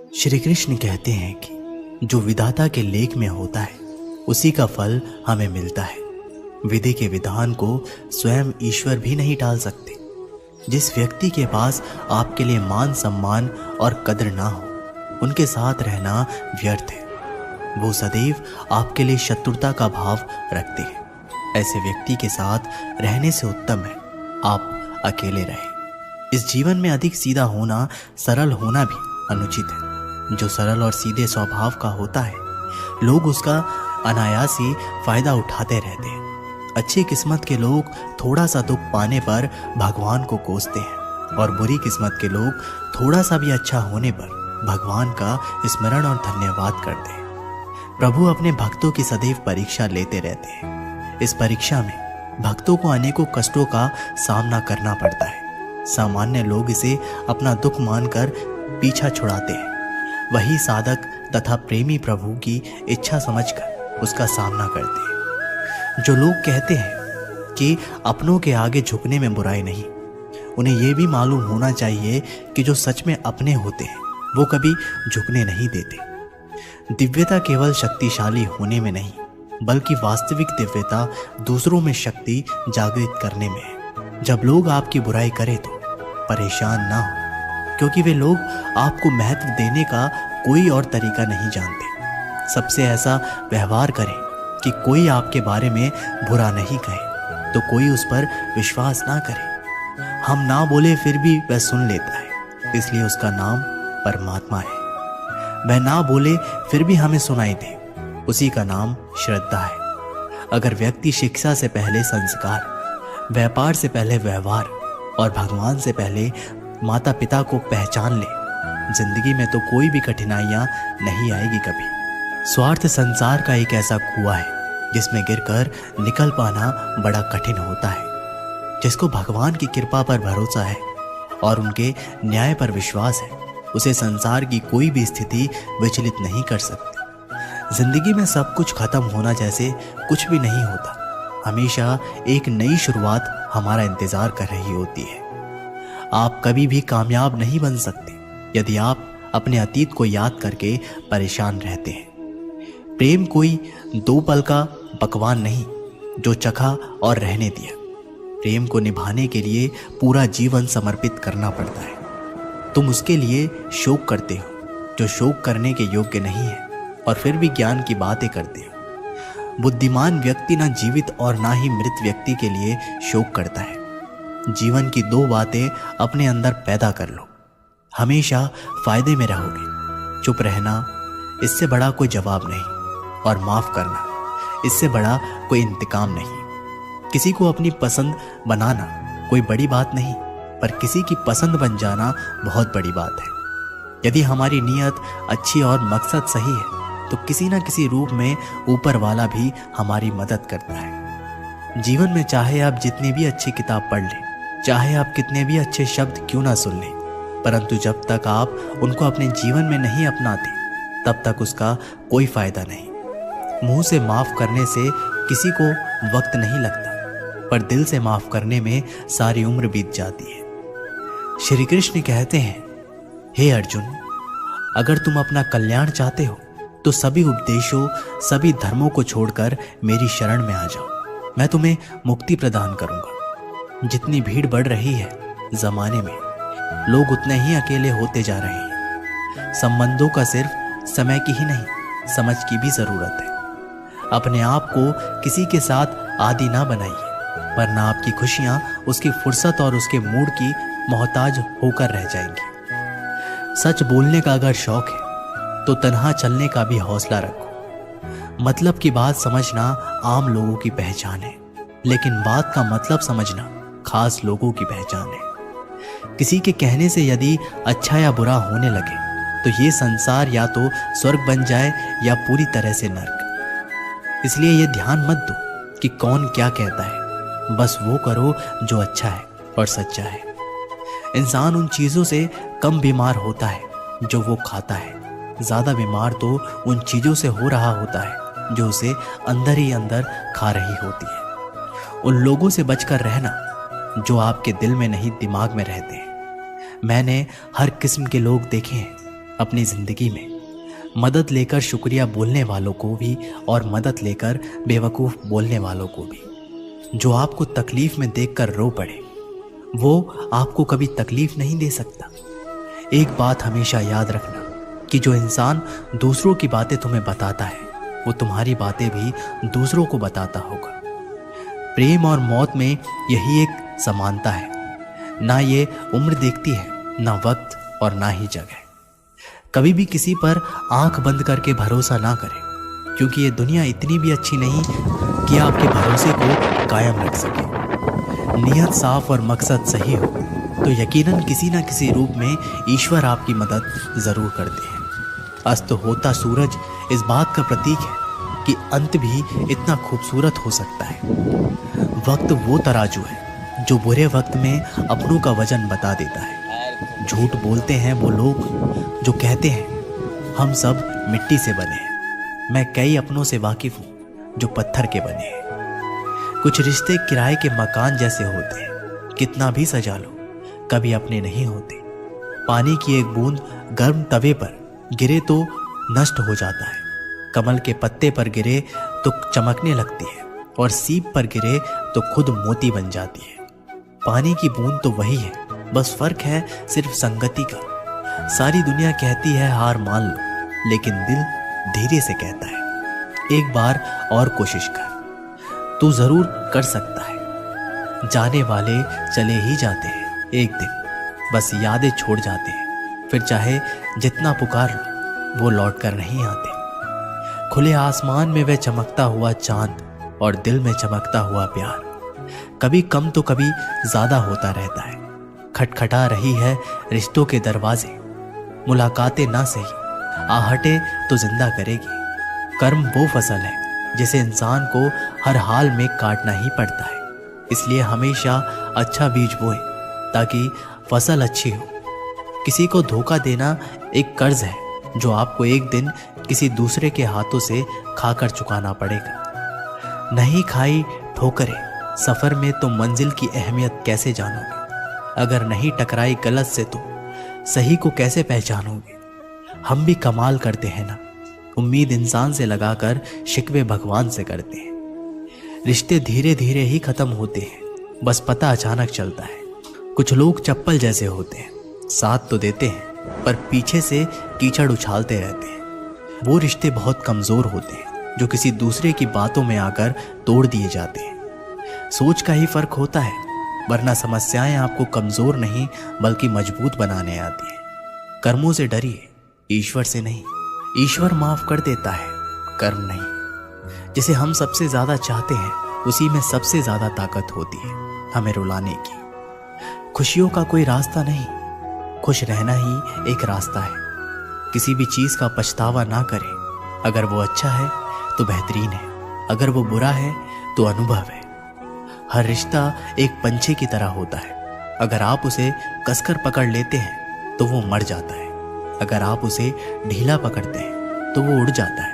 श्री कृष्ण कहते हैं कि जो विधाता के लेख में होता है उसी का फल हमें मिलता है। विधि के विधान को स्वयं ईश्वर भी नहीं टाल सकते। जिस व्यक्ति के पास आपके लिए मान सम्मान और कद्र ना हो, उनके साथ रहना व्यर्थ है। वो सदैव आपके लिए शत्रुता का भाव रखते हैं। ऐसे व्यक्ति के साथ रहने से उत्तम है आप अकेले रहें। इस जीवन में अधिक सीधा होना, सरल होना भी अनुचित है। जो सरल और सीधे स्वभाव का होता है, लोग उसका अनायास ही फायदा उठाते रहते हैं। अच्छी किस्मत के लोग थोड़ा सा दुख पाने पर भगवान को कोसते हैं और बुरी किस्मत के लोग थोड़ा सा भी अच्छा होने पर भगवान का स्मरण और धन्यवाद करते हैं। प्रभु अपने भक्तों की सदैव परीक्षा लेते रहते हैं। इस परीक्षा में भक्तों को अनेकों कष्टों का सामना करना पड़ता है। सामान्य लोग इसे अपना दुख मानकर पीछा छुड़ाते हैं। वही साधक तथा प्रेमी प्रभु की इच्छा समझकर उसका सामना करते हैं। जो लोग कहते हैं कि अपनों के आगे झुकने में बुराई नहीं, उन्हें यह भी मालूम होना चाहिए कि जो सच में अपने होते हैं वो कभी झुकने नहीं देते। दिव्यता केवल शक्तिशाली होने में नहीं, बल्कि वास्तविक दिव्यता दूसरों में शक्ति जागृत करने में है। जब लोग आपकी बुराई करें तो परेशान ना हो, क्योंकि वे लोग आपको महत्व देने का कोई और तरीका नहीं जानते। सबसे ऐसा व्यवहार करें कि कोई आपके बारे में बुरा नहीं कहे तो कोई उस पर विश्वास ना करे। हम ना बोले फिर भी वह सुन लेता है, इसलिए उसका नाम परमात्मा है। वह ना बोले फिर भी हमें सुनाई दे, उसी का नाम श्रद्धा है। अगर व्यक्ति शिक्षा से पहले संस्कार, व्यापार से पहले व्यवहार और भगवान से पहले माता पिता को पहचान ले, जिंदगी में तो कोई भी कठिनाइयां नहीं आएगी कभी। स्वार्थ संसार का एक ऐसा कुआं है जिसमें गिरकर निकल पाना बड़ा कठिन होता है। जिसको भगवान की कृपा पर भरोसा है और उनके न्याय पर विश्वास है, उसे संसार की कोई भी स्थिति विचलित नहीं कर सकती। जिंदगी में सब कुछ खत्म होना जैसे कुछ भी नहीं होता। हमेशा एक नई शुरुआत हमारा इंतजार कर रही होती है। आप कभी भी कामयाब नहीं बन सकते यदि आप अपने अतीत को याद करके परेशान रहते हैं। प्रेम कोई दो पल का पकवान नहीं जो चखा और रहने दिया। प्रेम को निभाने के लिए पूरा जीवन समर्पित करना पड़ता है। तुम उसके लिए शोक करते हो जो शोक करने के योग्य नहीं है, और फिर भी ज्ञान की बातें करते हो। बुद्धिमान व्यक्ति ना जीवित और ना ही मृत व्यक्ति के लिए शोक करता है। जीवन की दो बातें अपने अंदर पैदा कर लो, हमेशा फायदे में रहोगे। चुप रहना, इससे बड़ा कोई जवाब नहीं, और माफ करना, इससे बड़ा कोई इंतकाम नहीं। किसी को अपनी पसंद बनाना कोई बड़ी बात नहीं, पर किसी की पसंद बन जाना बहुत बड़ी बात है। यदि हमारी नीयत अच्छी और मकसद सही है तो किसी ना किसी रूप में ऊपर वाला भी हमारी मदद करता है। जीवन में चाहे आप जितनी भी अच्छी किताब पढ़ लें, चाहे आप कितने भी अच्छे शब्द क्यों ना सुन लें, परंतु जब तक आप उनको अपने जीवन में नहीं अपनाते तब तक उसका कोई फायदा नहीं। मुंह से माफ करने से किसी को वक्त नहीं लगता, पर दिल से माफ करने में सारी उम्र बीत जाती है। श्री कृष्ण कहते हैं, हे अर्जुन, अगर तुम अपना कल्याण चाहते हो तो सभी उपदेशों, सभी धर्मों को छोड़कर मेरी शरण में आ जाओ। मैं तुम्हें मुक्ति प्रदान करूंगा। जितनी भीड़ बढ़ रही है जमाने में, लोग उतने ही अकेले होते जा रहे हैं। संबंधों का सिर्फ समय की ही नहीं, समझ की भी जरूरत है। अपने आप को किसी के साथ आदी ना बनाइए, वरना आपकी खुशियां उसकी फुर्सत और उसके मूड की मोहताज होकर रह जाएंगी। सच बोलने का अगर शौक है तो तन्हा चलने का भी हौसला रखो। मतलब की बात समझना आम लोगों की पहचान है, लेकिन बात का मतलब समझना खास लोगों की पहचान है। किसी के कहने से यदि अच्छा या बुरा होने लगे तो ये संसार या तो स्वर्ग बन जाए या पूरी तरह से नर्क। इसलिए ये ध्यान मत दो कि कौन क्या कहता है, बस वो करो जो अच्छा है और सच्चा है। इंसान उन चीज़ों से कम बीमार होता है जो वो खाता है, ज़्यादा बीमार तो उन चीज़ों से हो रहा होता है जो उसे अंदर ही अंदर खा रही होती है। उन लोगों से बचकर रहना जो आपके दिल में नहीं दिमाग में रहते हैं। मैंने हर किस्म के लोग देखे हैं, अपनी जिंदगी में मदद लेकर शुक्रिया बोलने वालों को भी और मदद लेकर बेवकूफ़ बोलने वालों को भी। जो आपको तकलीफ में देखकर रो पड़े वो आपको कभी तकलीफ नहीं दे सकता। एक बात हमेशा याद रखना कि जो इंसान दूसरों की बातें तुम्हें बताता है वो तुम्हारी बातें भी दूसरों को बताता होगा। प्रेम और मौत में यही एक समानता है, ना ये उम्र देखती है, ना वक्त और ना ही जगह। कभी भी किसी पर आंख बंद करके भरोसा ना करें, क्योंकि ये दुनिया इतनी भी अच्छी नहीं कि आपके भरोसे को कायम रख सके। नियत साफ और मकसद सही हो तो यकीनन किसी न किसी रूप में ईश्वर आपकी मदद जरूर करते हैं। अस्त होता सूरज इस बात का प्रतीक है कि अंत भी इतना खूबसूरत हो सकता है। वक्त वो तराजू है जो बुरे वक्त में अपनों का वजन बता देता है। झूठ बोलते हैं वो लोग जो कहते हैं हम सब मिट्टी से बने हैं। मैं कई अपनों से वाकिफ हूँ जो पत्थर के बने हैं। कुछ रिश्ते किराए के मकान जैसे होते हैं, कितना भी सजा लो कभी अपने नहीं होते। पानी की एक बूंद गर्म तवे पर गिरे तो नष्ट हो जाता है, कमल के पत्ते पर गिरे तो चमकने लगती है और सीप पर गिरे तो खुद मोती बन जाती है। पानी की बूंद तो वही है, बस फर्क है सिर्फ संगति का। सारी दुनिया कहती है हार मान लो, लेकिन दिल धीरे से कहता है एक बार और कोशिश कर, तू जरूर कर सकता है। जाने वाले चले ही जाते हैं, एक दिन बस यादें छोड़ जाते हैं, फिर चाहे जितना पुकार लो वो लौट कर नहीं आते। खुले आसमान में वह चमकता हुआ चांद और दिल में चमकता हुआ प्यार कभी कम तो कभी ज्यादा होता रहता है। खटखटा रही है रिश्तों के दरवाजे, मुलाकातें ना सही आहटे तो जिंदा करेगी। कर्म वो फसल है जिसे इंसान को हर हाल में काटना ही पड़ता है, इसलिए हमेशा अच्छा बीज बोए ताकि फसल अच्छी हो। किसी को धोखा देना एक कर्ज है जो आपको एक दिन किसी दूसरे के हाथों से खाकर चुकाना पड़ेगा। नहीं खाई ठोकरें सफर में तो मंजिल की अहमियत कैसे जानोगे? अगर नहीं टकराई गलत से तो सही को कैसे पहचानोगे? हम भी कमाल करते हैं ना, उम्मीद इंसान से लगाकर शिकवे भगवान से करते हैं। रिश्ते धीरे धीरे ही खत्म होते हैं, बस पता अचानक चलता है। कुछ लोग चप्पल जैसे होते हैं, साथ तो देते हैं पर पीछे से कीचड़ उछालते रहते हैं। वो रिश्ते बहुत कमजोर होते हैं जो किसी दूसरे की बातों में आकर तोड़ दिए जाते हैं। सोच का ही फर्क होता है, वरना समस्याएं आपको कमजोर नहीं बल्कि मजबूत बनाने आती हैं। कर्मों से डरिए, ईश्वर से नहीं। ईश्वर माफ कर देता है, कर्म नहीं। जिसे हम सबसे ज्यादा चाहते हैं उसी में सबसे ज्यादा ताकत होती है हमें रुलाने की। खुशियों का कोई रास्ता नहीं, खुश रहना ही एक रास्ता है। किसी भी चीज का पछतावा ना करें। अगर वो अच्छा है तो बेहतरीन है, अगर वो बुरा है तो अनुभव है। हर रिश्ता एक पंछी की तरह होता है, अगर आप उसे कसकर पकड़ लेते हैं तो वो मर जाता है, अगर आप उसे ढीला पकड़ते हैं तो वो उड़ जाता है,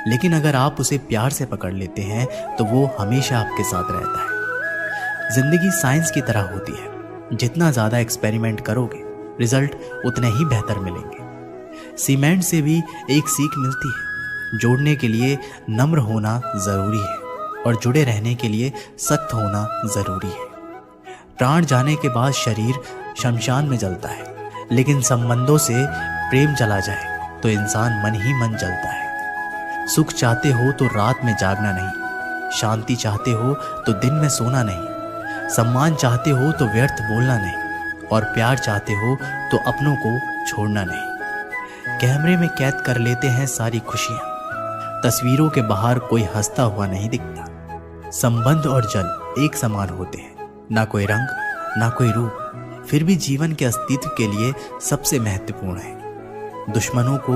लेकिन अगर आप उसे प्यार से पकड़ लेते हैं तो वो हमेशा आपके साथ रहता है। जिंदगी साइंस की तरह होती है, जितना ज्यादा एक्सपेरिमेंट करोगे रिजल्ट उतने ही बेहतर मिलेंगे। सीमेंट से भी एक सीख मिलती है, जोड़ने के लिए नम्र होना जरूरी है और जुड़े रहने के लिए सख्त होना जरूरी है। प्राण जाने के बाद शरीर शमशान में जलता है, लेकिन संबंधों से प्रेम चला जाए तो इंसान मन ही मन जलता है। सुख चाहते हो तो रात में जागना नहीं, शांति चाहते हो तो दिन में सोना नहीं, सम्मान चाहते हो तो व्यर्थ बोलना नहीं, और प्यार चाहते हो तो अपनों को छोड़ना नहीं। कैमरे में कैद कर लेते हैं सारी खुशियां, तस्वीरों के बाहर कोई हंसता हुआ नहीं दिखता। संबंध और जल एक समान होते हैं, ना कोई रंग ना कोई रूप, फिर भी जीवन के अस्तित्व के लिए सबसे महत्वपूर्ण है। दुश्मनों को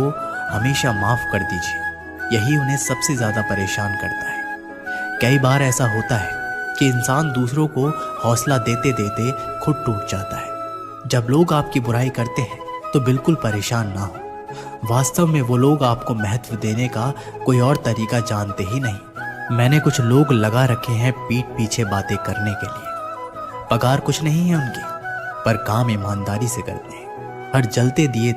हमेशा माफ कर दीजिए, यही उन्हें सबसे ज्यादा परेशान करता है। कई बार ऐसा होता है कि इंसान दूसरों को हौसला देते देते खुद टूट जाता है। जब लोग आपकी बुराई करते हैं तो बिल्कुल परेशान ना हो, वास्तव में वो लोग आपको महत्व देने का कोई और तरीका जानते ही नहीं। मैंने कुछ लोग लगा रखे हैं पीठ पीछे बातें करने के लिए, पगार कुछ नहीं है उनकी, पर काम ईमानदारी से करते हैं। हर जलते दिए